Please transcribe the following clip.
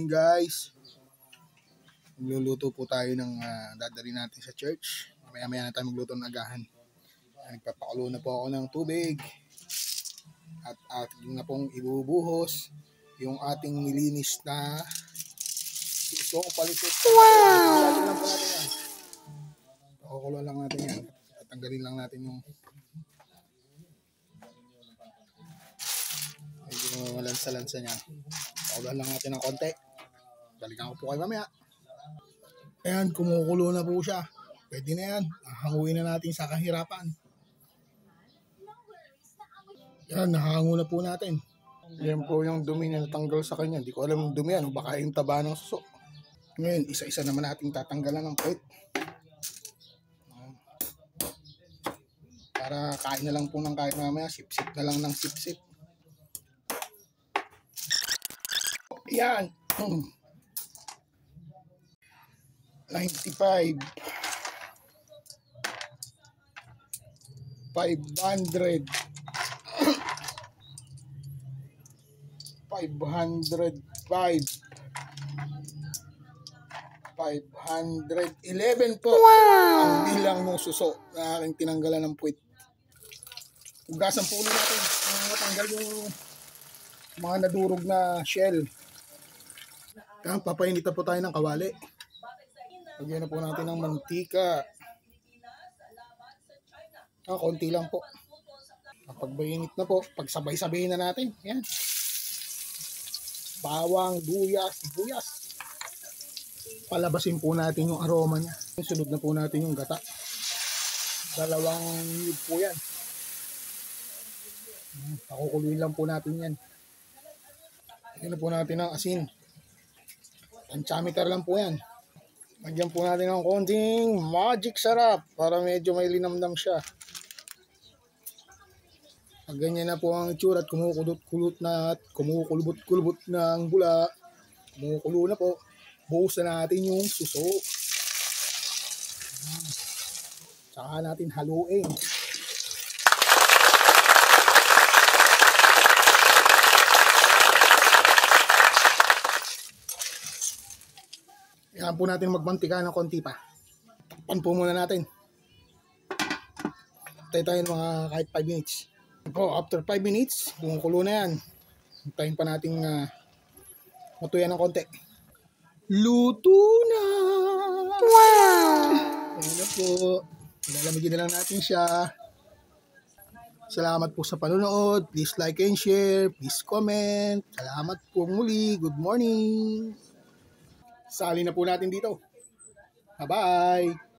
Guys, magluluto po tayo ng dadalhin natin sa church. Maya-maya na tayo magluto ng agahan. Nagpapakulo na po ako ng tubig at ating na pong ibubuhos yung ating nilinis na susong palitit. Wow! Pakukulo lang natin yan. Tatanggalin lang natin yung medyo lansa-lansa niya. Pakulo lang natin ng konti. Balikan ko po kayo mamaya. Ayan, kumukulo na po siya. Pwede na yan. Hanguin na natin sa kahirapan. Ayan, nahango na po natin. Ayan po yung dumi na natanggal sa kanya. Hindi ko alam yung dumi yan. Baka yung taba ng suso. Ngayon, isa-isa naman natin tatanggalan ng puwit. Para kain na lang po ng kain mamaya. Sip-sip na lang ng sip-sip. Ayan. 95 500 505 511 po. Wow! Ang bilang ng suso na aking tinanggalan ng puwit. Hugasan po ulit natin. Matanggal yung mga nadurog na shell. Kaya papainita po tayo ng kawali. Lagyan na po natin ng mantika. Konti lang po. Kapag mainit na po, pagsabay-sabayin na natin. Yan. Bawang, luya, sibuyas. Palabasin po natin yung aroma niya. Sunod na po natin yung gata. 2 yug po yan. Pakukuluin lang po natin yan. Lagyan na po natin ng asin. Panchameter lang po yan. Lagyan po natin ng konting magic sarap para medyo may linamnam siya. Pag ganyan na po ang itsura at kumukulot-kulot na at kumukulubot-kulubot na ang bula, kumukulo na po, buhos na natin yung suso. Saka natin haluin. Kailangan po natin magmantika ng konti pa. Takpan po muna natin. Tayo tayo mga kahit 5 minutes. Po, after 5 minutes, kumukulo na yan. Hintayin pa natin matuyan ng konti. Luto na! Wow! Ayan na po. Lalamigin na lang natin siya. Salamat po sa panonood. Please like and share. Please comment. Salamat po muli. Good morning. Sali na po natin dito. Bye-bye!